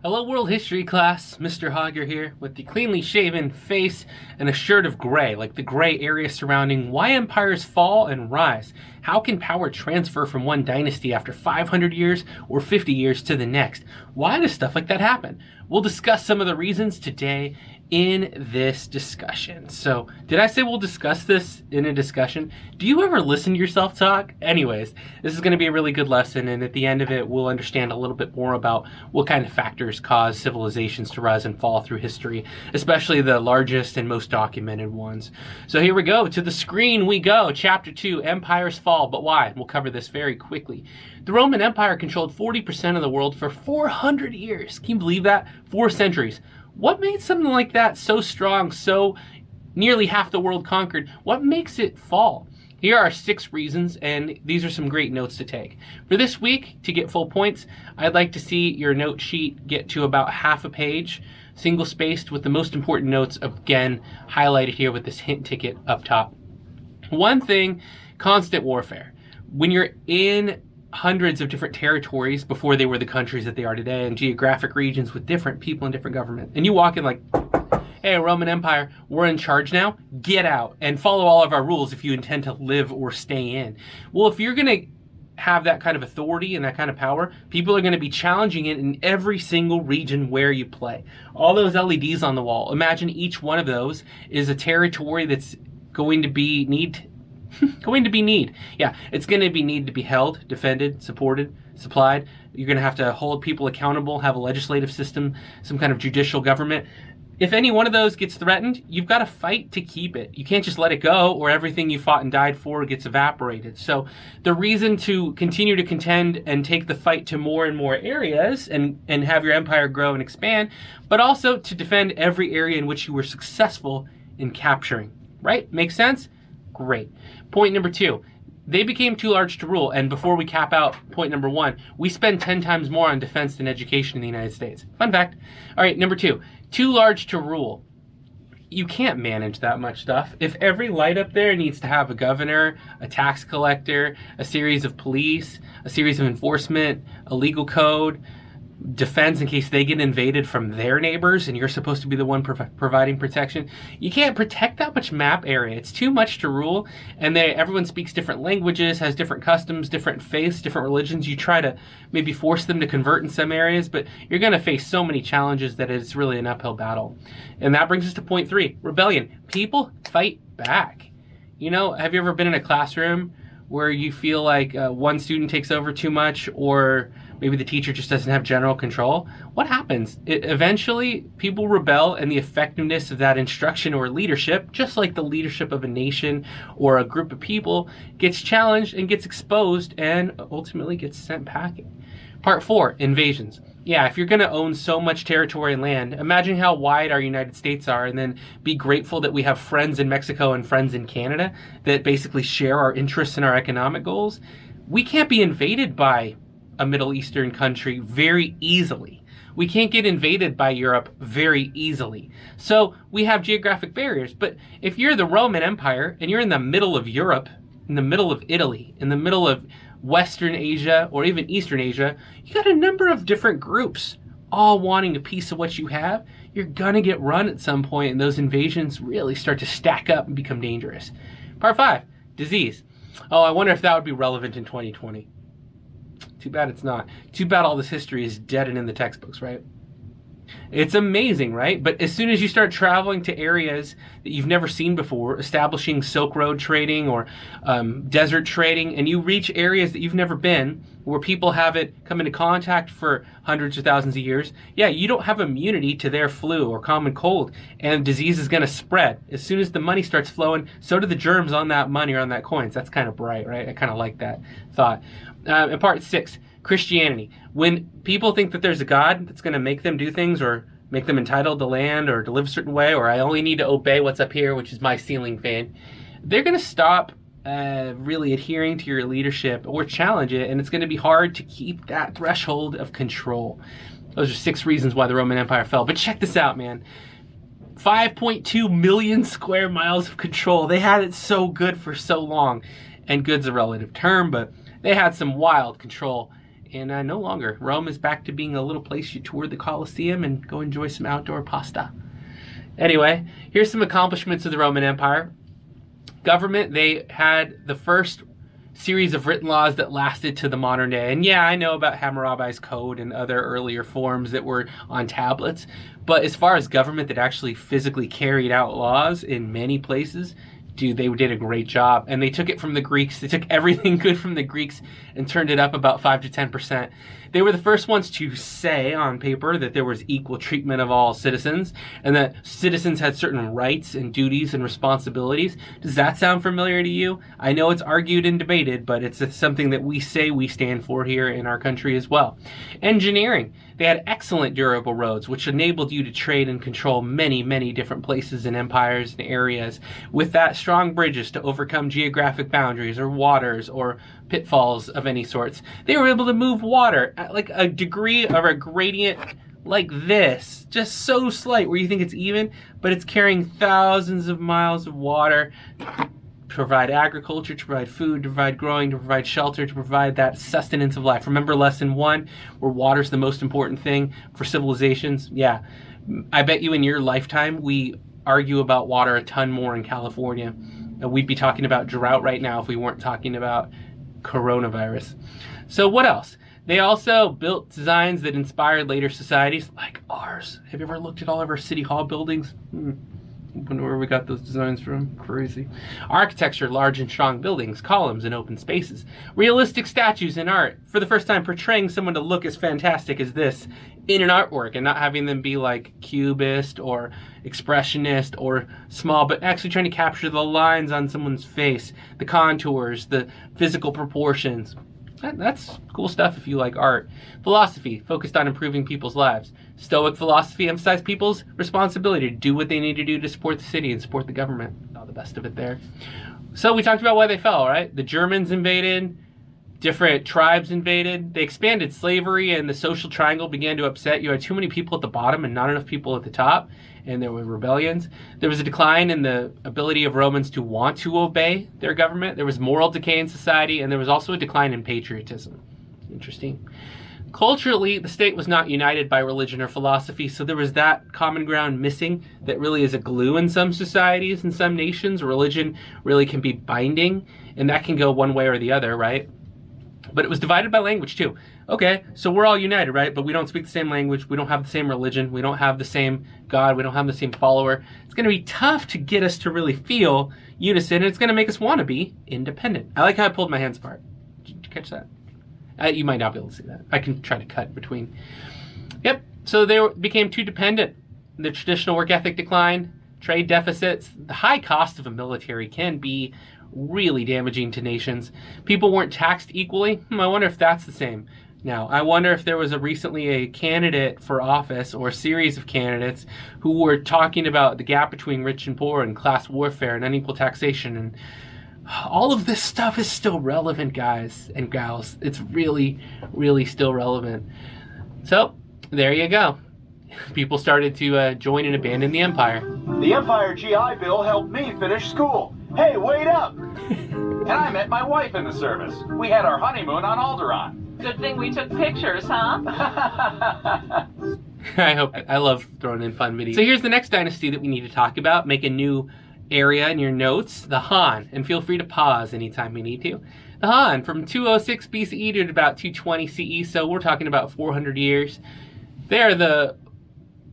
Hello world history class, Mr. Hauger here with the cleanly shaven face and a shirt of gray, like the gray area surrounding why empires fall and rise. How can power transfer from one dynasty after 500 years or 50 years to the next? Why does stuff like that happen? We'll discuss some of the reasons today in this discussion. So, did I say we'll discuss this in a discussion? Do you ever listen to yourself talk? Anyways, this is going to be a really good lesson, and at the end of it, we'll understand a little bit more about what kind of factors cause civilizations to rise and fall through history, especially the largest and most documented ones. So here we go. To the screen we go. Chapter 2, Empires Fall, but why? We'll cover this very quickly. The Roman Empire controlled 40% of the world for 400 years. Can you believe that? 4 centuries. What made something like that so strong, so nearly half the world conquered? What makes it fall? Here are 6 reasons, and these are some great notes to take. For this week, to get full points, I'd like to see your note sheet get to about half a page, single-spaced, with the most important notes, again, highlighted here with this hint ticket up top. One thing, constant warfare. When you're in hundreds of different territories before they were the countries that they are today, and geographic regions with different people and different government, and you walk in like, hey, Roman Empire, we're in charge now, get out and follow all of our rules if you intend to live or stay in. Well, if you're going to have that kind of authority and that kind of power, people are going to be challenging it in every single region where you play. All those LEDs on the wall, imagine each one of those is a territory that's going to be need. Yeah, it's going to be need to be held, defended, supported, supplied. You're going to have to hold people accountable, have a legislative system, some kind of judicial government. If any one of those gets threatened, you've got to fight to keep it. You can't just let it go or everything you fought and died for gets evaporated. So the reason to continue to contend and take the fight to more and more areas and have your empire grow and expand, but also to defend every area in which you were successful in capturing. Right? Make sense? Great. Point number 2, they became too large to rule. And before we cap out point number 1, we spend 10 times more on defense than education in the United States. Fun fact. All right, number 2, too large to rule. You can't manage that much stuff. If every light up there needs to have a governor, a tax collector, a series of police, a series of enforcement, a legal code, defense in case they get invaded from their neighbors and you're supposed to be the one providing protection. You can't protect that much map area. It's too much to rule, and everyone speaks different languages, has different customs, different faiths, different religions. You try to maybe force them to convert in some areas, but you're going to face so many challenges that it's really an uphill battle. And that brings us to point 3, rebellion. People fight back. You know, have you ever been in a classroom where you feel like one student takes over too much, or maybe the teacher just doesn't have general control? What happens? Eventually, people rebel, and the effectiveness of that instruction or leadership, just like the leadership of a nation or a group of people, gets challenged and gets exposed and ultimately gets sent packing. Part 4, invasions. Yeah, if you're going to own so much territory and land, imagine how wide our United States are, and then be grateful that we have friends in Mexico and friends in Canada that basically share our interests and our economic goals. We can't be invaded by a Middle Eastern country very easily. We can't get invaded by Europe very easily. So we have geographic barriers. But if you're the Roman Empire and you're in the middle of Europe, in the middle of Italy, in the middle of Western Asia or even Eastern Asia, you got a number of different groups all wanting a piece of what you have. You're gonna get run at some point, and those invasions really start to stack up and become dangerous. Part 5, disease. Oh, I wonder if that would be relevant in 2020. Too bad it's not. Too bad all this history is dead and in the textbooks, right? It's amazing, right? But as soon as you start traveling to areas that you've never seen before, establishing Silk Road trading or desert trading, and you reach areas that you've never been, where people haven't come into contact for hundreds of thousands of years, yeah, you don't have immunity to their flu or common cold, and disease is going to spread. As soon as the money starts flowing, so do the germs on that money or on that coins. That's kind of bright, right? I kind of like that thought. In part 6, Christianity. When people think that there's a God that's going to make them do things or make them entitled to land or to live a certain way, or I only need to obey what's up here, which is my ceiling fan, they're going to stop really adhering to your leadership or challenge it, and it's going to be hard to keep that threshold of control. Those are 6 reasons why the Roman Empire fell. But check this out, man. 5.2 million square miles of control. They had it so good for so long. And good's a relative term, but they had some wild control and no longer. Rome is back to being a little place you tour the Colosseum and go enjoy some outdoor pasta. Anyway, here's some accomplishments of the Roman Empire. Government, they had the first series of written laws that lasted to the modern day. And yeah, I know about Hammurabi's Code and other earlier forms that were on tablets, but as far as government that actually physically carried out laws in many places, dude, they did a great job. And they took it from the Greeks. They took everything good from the Greeks and turned it up about 5 to 10%. They were the first ones to say on paper that there was equal treatment of all citizens and that citizens had certain rights and duties and responsibilities. Does that sound familiar to you? I know it's argued and debated, but it's something that we say we stand for here in our country as well. Engineering. They had excellent durable roads, which enabled you to trade and control many, many different places and empires and areas. With that, strong bridges to overcome geographic boundaries or waters or pitfalls of any sorts. They were able to move water at like a degree or a gradient like this, just so slight where you think it's even, but it's carrying thousands of miles of water to provide agriculture, to provide food, to provide growing, to provide shelter, to provide that sustenance of life. Remember lesson 1, where water's the most important thing for civilizations? Yeah. I bet you in your lifetime, we argue about water a ton more in California. We'd be talking about drought right now if we weren't talking about coronavirus. So what else? They also built designs that inspired later societies like ours. Have you ever looked at all of our city hall buildings? Wonder where we got those designs from. Crazy. Architecture, large and strong buildings, columns, and open spaces. Realistic statues in art. For the first time, portraying someone to look as fantastic as this in an artwork and not having them be like cubist or expressionist or small, but actually trying to capture the lines on someone's face, the contours, the physical proportions. That's cool stuff if you like art. Philosophy, focused on improving people's lives. Stoic philosophy emphasized people's responsibility to do what they need to do to support the city and support the government. All the best of it there. So we talked about why they fell, right? The Germans invaded, different tribes invaded, they expanded slavery, and the social triangle began to upset. You had too many people at the bottom and not enough people at the top, and there were rebellions. There was a decline in the ability of Romans to want to obey their government. There was moral decay in society, and there was also a decline in patriotism. Interesting. Culturally, the state was not united by religion or philosophy, so there was that common ground missing that really is a glue in some societies and some nations. Religion really can be binding, and that can go one way or the other, right? But it was divided by language too. Okay, so we're all united, right? But we don't speak the same language. We don't have the same religion. We don't have the same God. We don't have the same follower. It's going to be tough to get us to really feel unison, and it's going to make us want to be independent. I like how I pulled my hands apart. Did you catch that? You might not be able to see that. I can try to cut between. Yep, so they became too dependent. The traditional work ethic declined, trade deficits. The high cost of a military can be really damaging to nations. People weren't taxed equally. I wonder if that's the same now. I wonder if there was recently a candidate for office or a series of candidates who were talking about the gap between rich and poor and class warfare and unequal taxation, and all of this stuff is still relevant, guys and gals. It's really, really still relevant. So there you go. People started to join and abandon the empire. The Empire GI Bill helped me finish school. Hey, wait up! And I met my wife in the service. We had our honeymoon on Alderaan. Good thing we took pictures, huh? I love throwing in fun videos. So here's the next dynasty that we need to talk about. Make a new area in your notes, the Han, and feel free to pause anytime we need to. The Han, from 206 BCE to about 220 CE, so we're talking about 400 years. They're the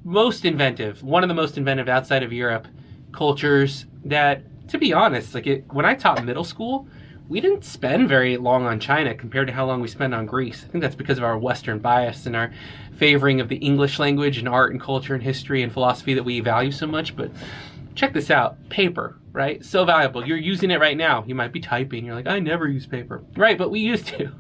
most inventive, one of the most inventive outside of Europe cultures that, to be honest, when I taught middle school, we didn't spend very long on China compared to how long we spend on Greece. I think that's because of our Western bias and our favoring of the English language and art and culture and history and philosophy that we value so much. But check this out. Paper, right? So valuable. You're using it right now. You might be typing. You're like, I never use paper. Right, but we used to.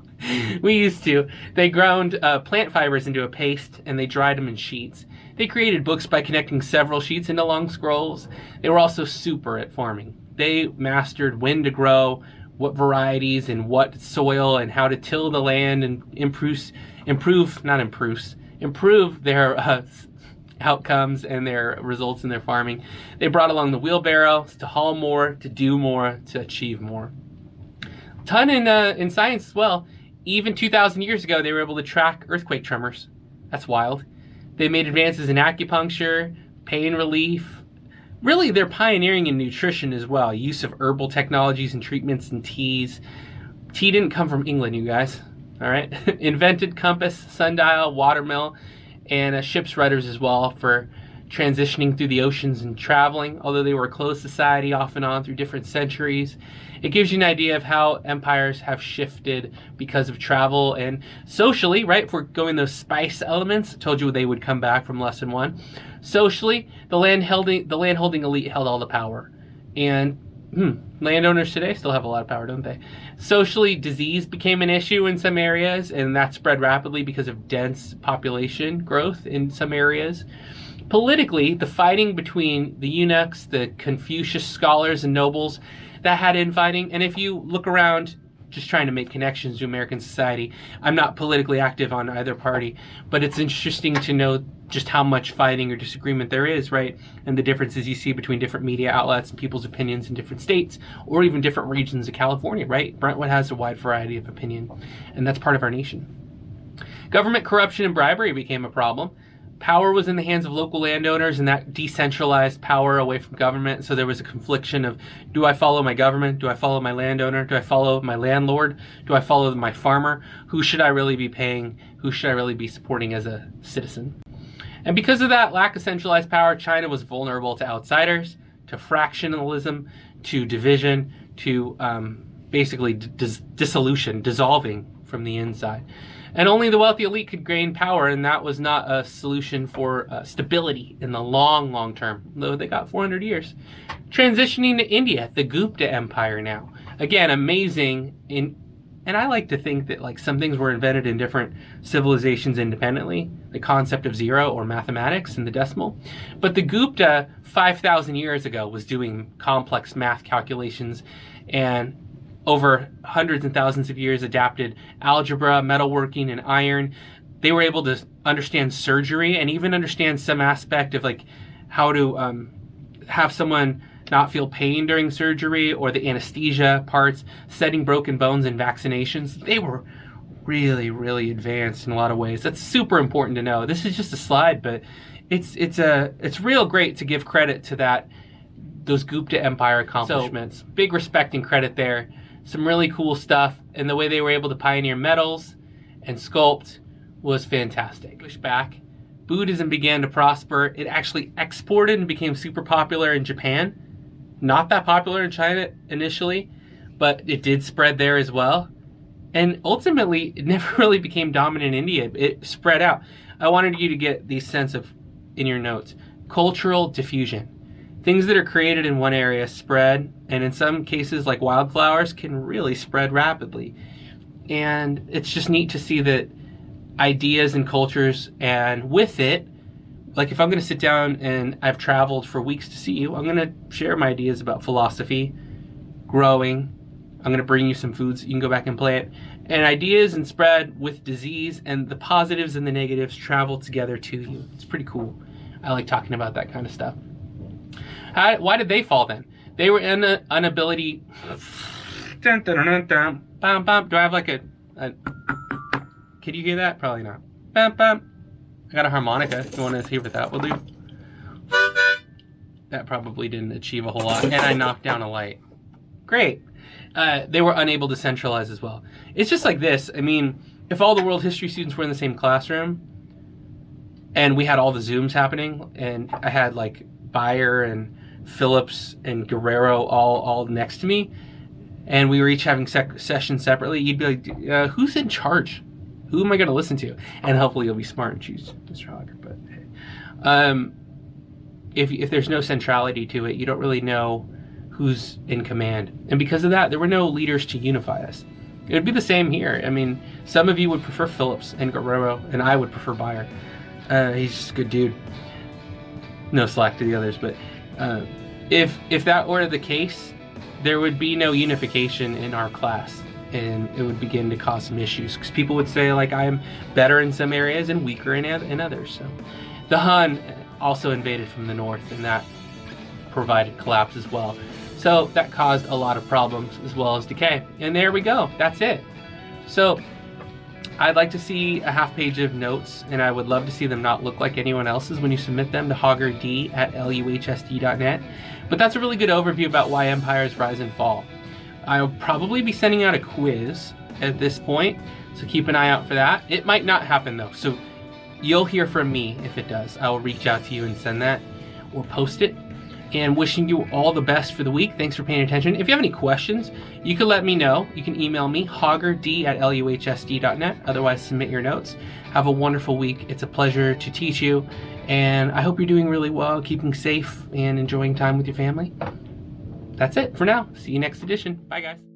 We used to. They ground plant fibers into a paste and they dried them in sheets. They created books by connecting several sheets into long scrolls. They were also super at farming. They mastered when to grow, what varieties and what soil and how to till the land and improve their outcomes and their results in their farming. They brought along the wheelbarrow to haul more, to do more, to achieve more. Ton in science as well. even 2,000 years ago, they were able to track earthquake tremors. That's wild. They made advances in acupuncture, pain relief. Really, they're pioneering in nutrition as well. Use of herbal technologies and treatments and teas. Tea didn't come from England, you guys. All right. Invented compass, sundial, watermill, and ship's rudders as well for transitioning through the oceans and traveling. Although they were a closed society off and on through different centuries. It gives you an idea of how empires have shifted because of travel and socially, right? If we're going those spice elements, I told you they would come back from lesson 1. Socially, the landholding elite held all the power. And landowners today still have a lot of power, don't they? Socially, disease became an issue in some areas, and that spread rapidly because of dense population growth in some areas. Politically, the fighting between the eunuchs, the Confucius scholars and nobles, that had infighting. And if you look around, just trying to make connections to American society, I'm not politically active on either party, but it's interesting to know just how much fighting or disagreement there is, right? And the differences you see between different media outlets and people's opinions in different states or even different regions of California, right? Brentwood has a wide variety of opinion, and that's part of our nation. Government corruption and bribery became a problem. Power was in the hands of local landowners, and that decentralized power away from government. So there was a confliction of, do I follow my government? Do I follow my landowner? Do I follow my landlord? Do I follow my farmer? Who should I really be paying? Who should I really be supporting as a citizen? And because of that lack of centralized power, China was vulnerable to outsiders, to fractionalism, to division, to basically dissolution, dissolving from the inside. And only the wealthy elite could gain power, and that was not a solution for stability in the long term, though they got 400 years. Transitioning to India, the Gupta Empire now. Again, amazing. And I like to think that like some things were invented in different civilizations independently, the concept of zero or mathematics and the decimal. But the Gupta 5,000 years ago was doing complex math calculations, and over hundreds and thousands of years adapted algebra, metalworking, and iron. They were able to understand surgery and even understand some aspect of like how to have someone not feel pain during surgery, or the anesthesia parts, setting broken bones and vaccinations. They were really, really advanced in a lot of ways. That's super important to know. This is just a slide, but it's real great to give credit to those Gupta Empire accomplishments. So, big respect and credit there. Some really cool stuff, and the way they were able to pioneer metals and sculpt was fantastic. Push back, Buddhism began to prosper. It actually exported and became super popular in Japan. Not that popular in China initially, but it did spread there as well. And ultimately, it never really became dominant in India. It spread out. I wanted you to get the sense of, in your notes, cultural diffusion. Things that are created in one area spread, and in some cases, like wildflowers, can really spread rapidly. And it's just neat to see that ideas and cultures, and with it, like if I'm going to sit down and I've traveled for weeks to see you, I'm going to share my ideas about philosophy, growing. I'm going to bring you some foods so you can go back and plant. And ideas and spread with disease, and the positives and the negatives travel together to you. It's pretty cool. I like talking about that kind of stuff. Why did they fall then? They were in an inability. Dun, dun, dun, dun, dun, bam, bam. Do I have like a? Can you hear that? Probably not. Bam, bam. I got a harmonica. If you want to hear what that will do. That probably didn't achieve a whole lot. And I knocked down a light. Great. They were unable to centralize as well. It's just like this. I mean, if all the world history students were in the same classroom, and we had all the Zooms happening, and I had like Bayer and Phillips and Guerrero all next to me, and we were each having sessions separately, you'd be like, who's in charge? Who am I going to listen to? And hopefully you'll be smart and choose Mr. Hauger. But if there's no centrality to it, you don't really know who's in command. And because of that, there were no leaders to unify us. It would be the same here. I mean, some of you would prefer Phillips and Guerrero, and I would prefer Bayer. He's just a good dude. No slack to the others, but if that were the case, there would be no unification in our class, and it would begin to cause some issues, because people would say like I'm better in some areas and weaker in others. So the Han also invaded from the north, and that provided collapse as well. So that caused a lot of problems as well as decay. And there we go. That's it. So I'd like to see a half page of notes, and I would love to see them not look like anyone else's when you submit them to haugerd@luhsd.net. But that's a really good overview about why empires rise and fall. I'll probably be sending out a quiz at this point, so keep an eye out for that. It might not happen though, so you'll hear from me if it does. I will reach out to you and send that or post it. And wishing you all the best for the week. Thanks for paying attention. If you have any questions, you can let me know. You can email me, haugerd@luhsd.net. Otherwise, submit your notes. Have a wonderful week. It's a pleasure to teach you. And I hope you're doing really well, keeping safe, and enjoying time with your family. That's it for now. See you next edition. Bye, guys.